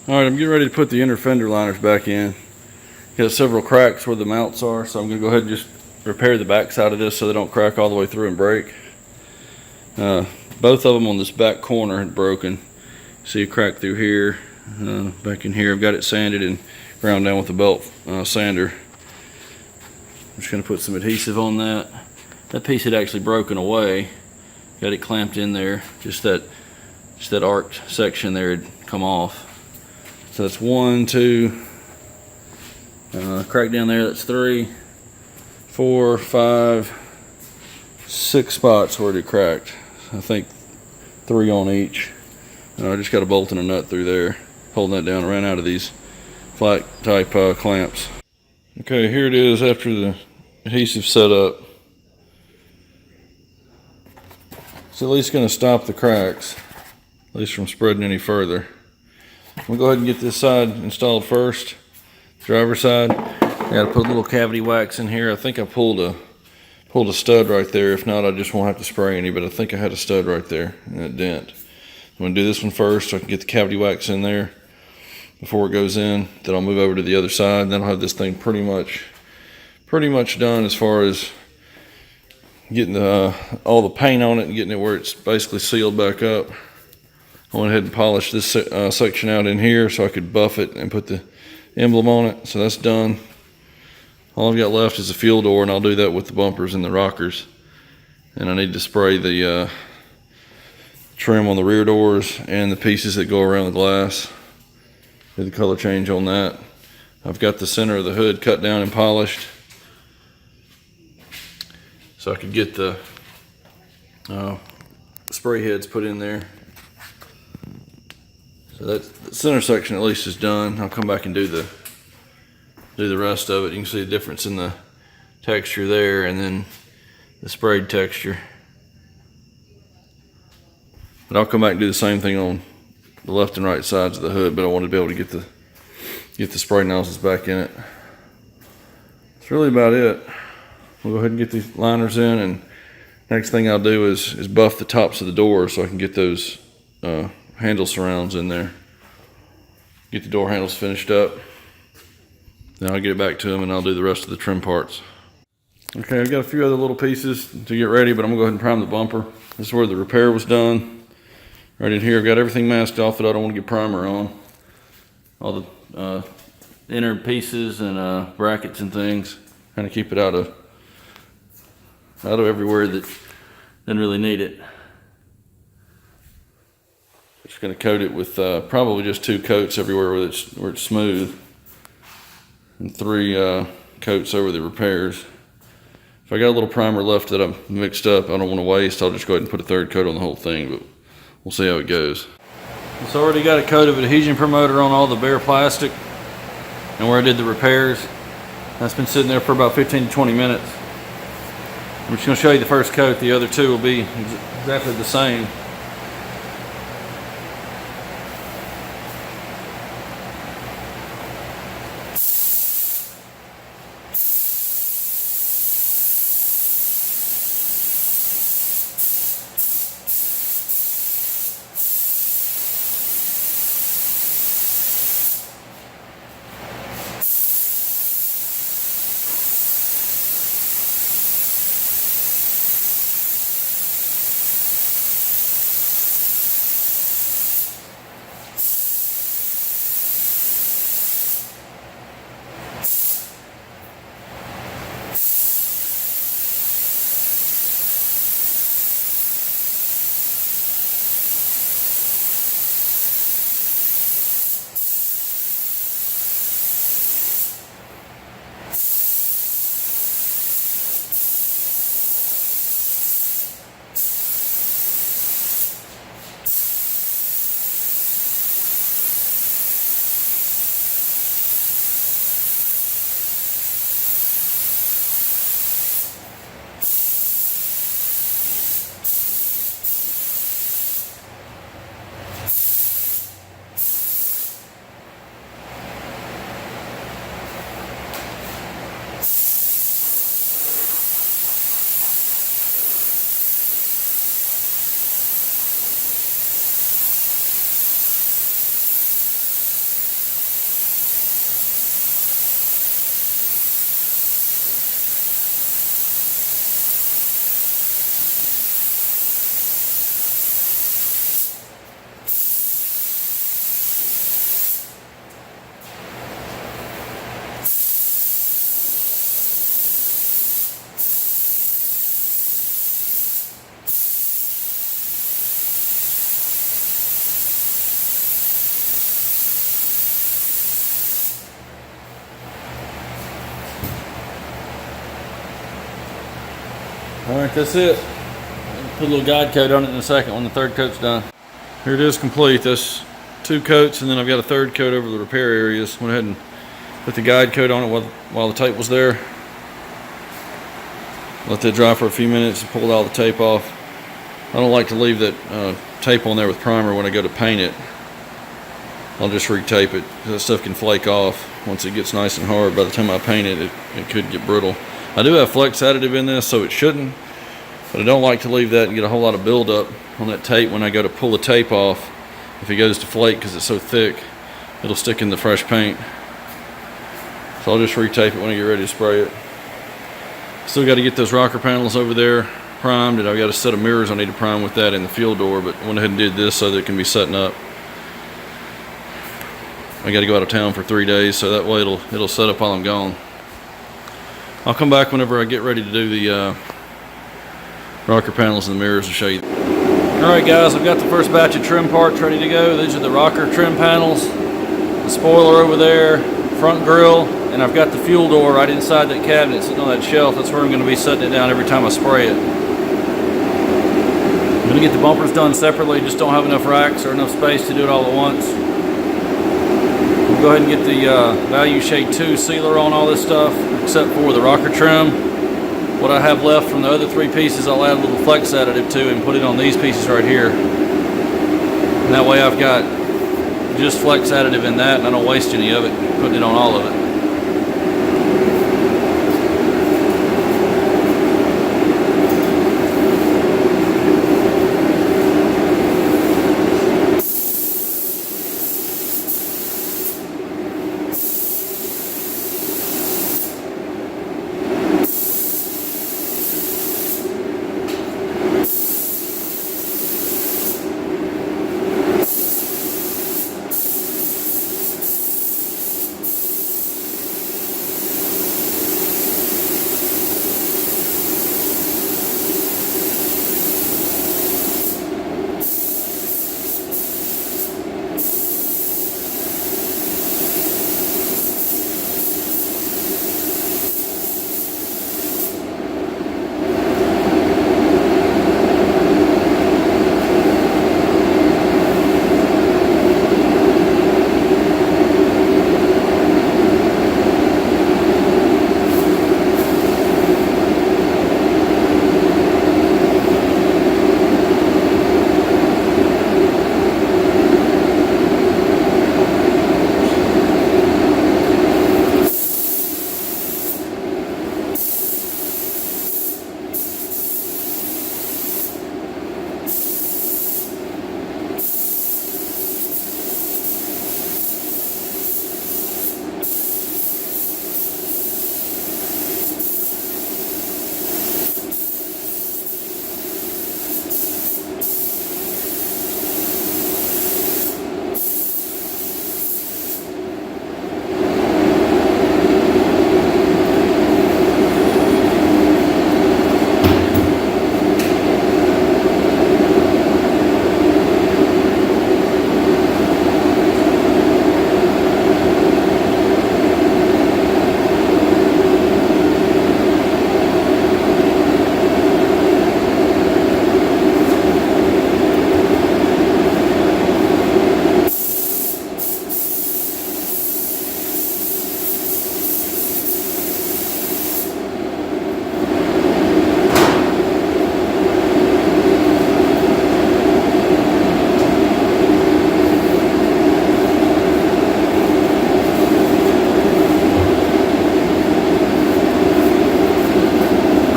Alright, I'm getting ready to put the inner fender liners back in. Got several cracks where the mounts are, so I'm going to go ahead and just repair the back side of this so they don't crack all the way through and break. Both of them on this back corner had broken. See a crack through here, back in here. I've got it sanded and ground down with a belt sander. I'm just going to put some adhesive on that. That piece had actually broken away. Got it clamped in there. Just that arced section there had come off. So that's 1, 2, crack down there, that's 3, 4, 5, 6 spots where it cracked. I think 3 on each. I just got a bolt and a nut through there, holding that down. I ran out of these flat type clamps. Okay, here it is after the adhesive set up. It's at least going to stop the cracks, at least from spreading any further. We'll go ahead and get this side installed first. Driver's side. I got to put a little cavity wax in here. I think I pulled a stud right there. If not, I just won't have to spray any, but I think I had a stud right there in that dent. I'm going to do this one first so I can get the cavity wax in there before it goes in. Then I'll move over to the other side. Then I'll have this thing pretty much done as far as getting all the paint on it and getting it where it's basically sealed back up. I went ahead and polished this section out in here so I could buff it and put the emblem on it. So that's done. All I've got left is the fuel door, and I'll do that with the bumpers and the rockers. And I need to spray the trim on the rear doors and the pieces that go around the glass. Do the color change on that. I've got the center of the hood cut down and polished so I could get the spray heads put in there. So that the center section at least is done. I'll come back and do the rest of it. You can see the difference in the texture there and then the sprayed texture. But I'll come back and do the same thing on the left and right sides of the hood, but I wanted to be able to get the spray nozzles back in it. That's really about it. We'll go ahead and get these liners in, and next thing I'll do is buff the tops of the doors so I can get those handle surrounds in there. Get the door handles finished up. Then I'll get it back to them and I'll do the rest of the trim parts. Okay, I've got a few other little pieces to get ready, but I'm gonna go ahead and prime the bumper. This is where the repair was done. Right in here, I've got everything masked off that I don't want to get primer on. All the inner pieces and brackets and things. Kind of keep it out of everywhere that doesn't really need it. Just going to coat it with probably just 2 coats everywhere where it's smooth, and 3 coats over the repairs. If I got a little primer left that I've mixed up, I don't want to waste, I'll just go ahead and put a 3rd coat on the whole thing, but we'll see how it goes. It's already got a coat of adhesion promoter on all the bare plastic and where I did the repairs. That's been sitting there for about 15 to 20 minutes. I'm just going to show you the first coat. The other 2 will be exactly the same. Alright, that's it. Put a little guide coat on it in a second when the third coat's done. Here it is complete. That's 2 coats, and then I've got a third coat over the repair areas. Went ahead and put the guide coat on it while the tape was there. Let that dry for a few minutes and pulled all the tape off. I don't like to leave that tape on there with primer when I go to paint it. I'll just retape it. That stuff can flake off once it gets nice and hard. By the time I paint it, it could get brittle. I do have flex additive in this, so it shouldn't. But I don't like to leave that and get a whole lot of buildup on that tape when I go to pull the tape off. If it goes to flake because it's so thick, it'll stick in the fresh paint. So I'll just retape it when I get ready to spray it. Still got to get those rocker panels over there primed, and I've got a set of mirrors I need to prime with that in the fuel door, but I went ahead and did this so that it can be setting up. I got to go out of town for 3 days, so that way it'll set up while I'm gone. I'll come back whenever I get ready to do the rocker panels and the mirrors to show you. Alright guys, I've got the first batch of trim parts ready to go. These are the rocker trim panels, the spoiler over there, front grille, and I've got the fuel door right inside that cabinet sitting on that shelf. That's where I'm going to be setting it down every time I spray it. I'm going to get the bumpers done separately, just don't have enough racks or enough space to do it all at once. We'll go ahead and get the Value Shade 2 sealer on all this stuff, except for the rocker trim. What I have left from the other 3 pieces, I'll add a little flex additive to and put it on these pieces right here. And that way I've got just flex additive in that, and I don't waste any of it, putting it on all of it.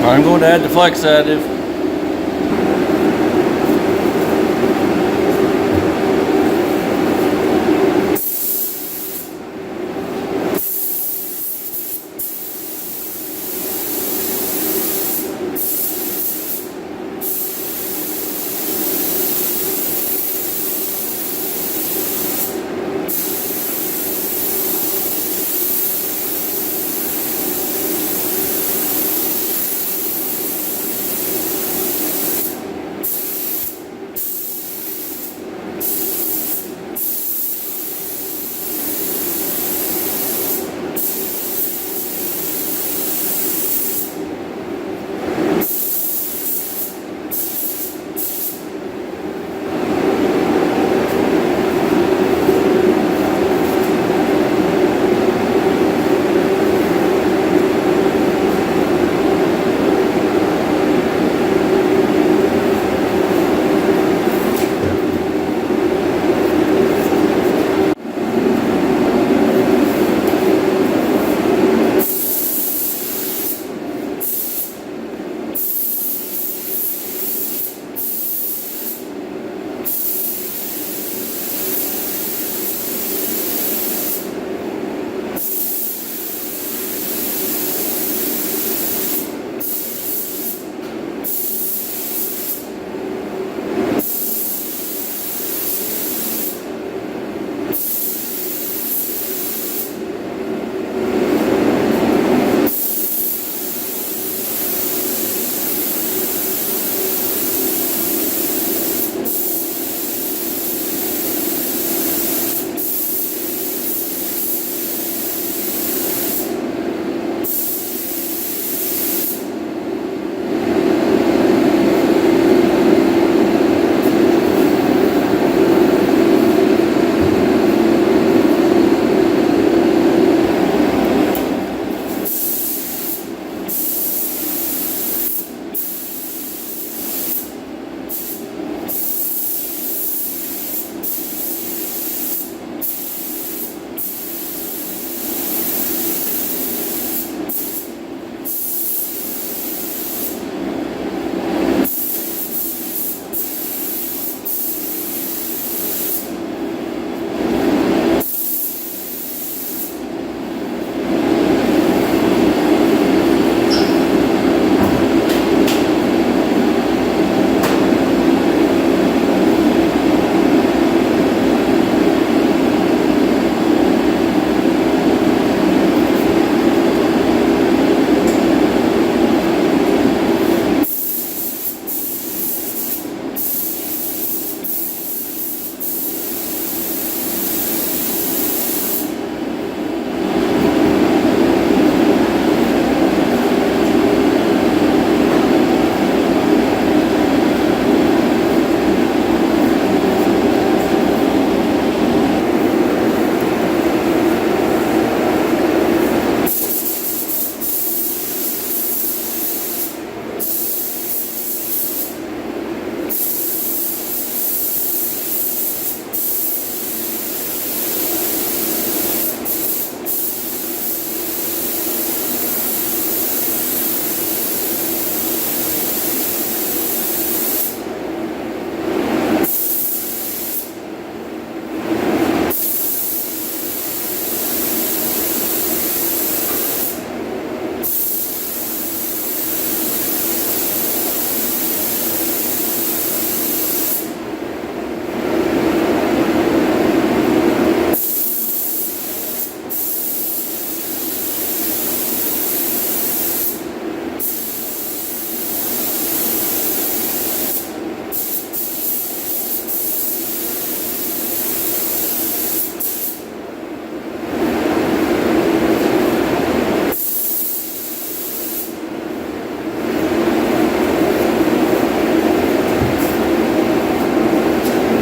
I'm going to add the flex additive.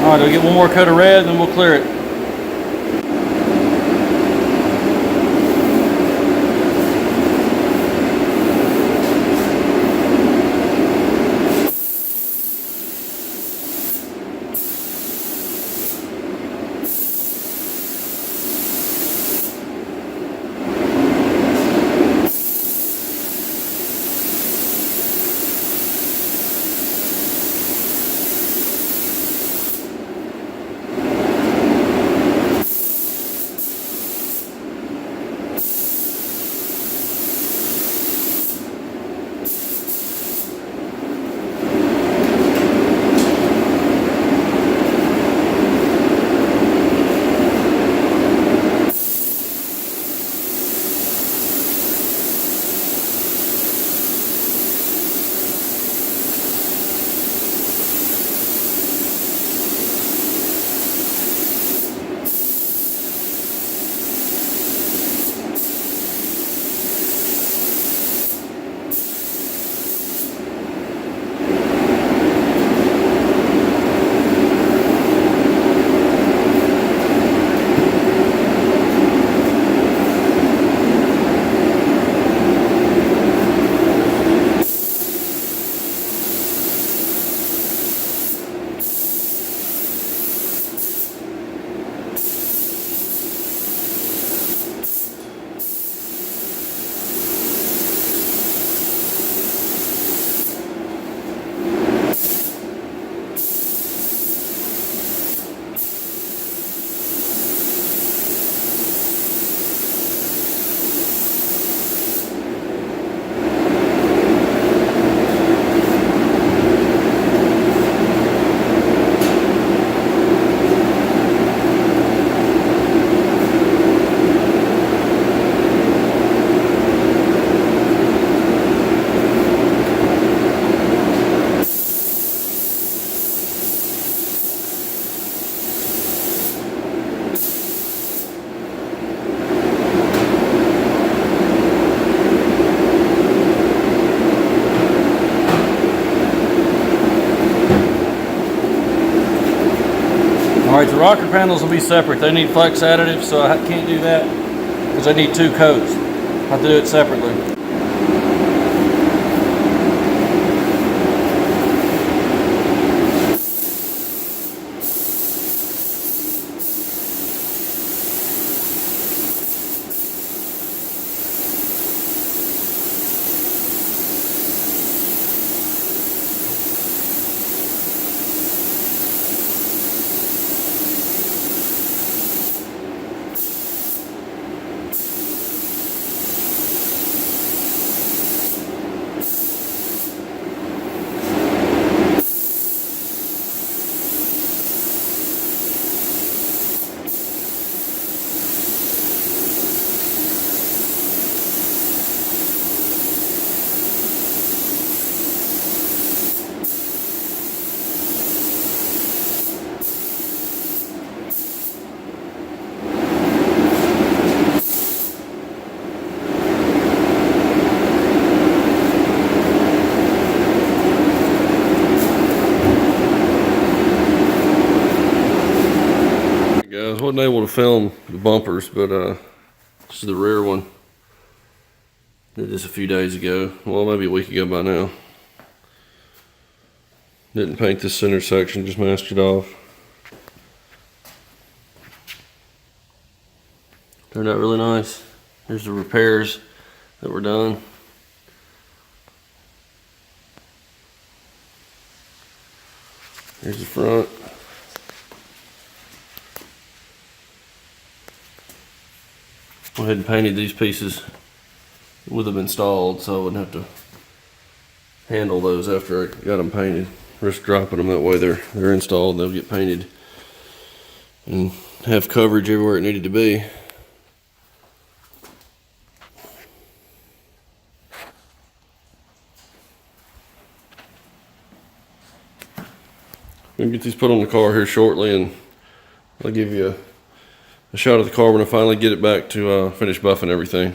Alright, we'll get one more coat of red and then we'll clear it. Alright, the rocker panels will be separate. They need flex additive, so I can't do that because they need 2 coats. I have to do it separately. Guys, wasn't able to film the bumpers, but this is the rear one. Did this a few days ago, well, maybe a week ago by now. Didn't paint this center section, just masked it off. Turned out really nice. Here's the repairs that were done. Here's the front. Went ahead and painted these pieces with them installed, so I wouldn't have to handle those after I got them painted. Risk dropping them, that way they're installed and they'll get painted and have coverage everywhere it needed to be. We'll get these put on the car here shortly, and I'll give you a shot of the car when I finally get it back to finish buffing everything.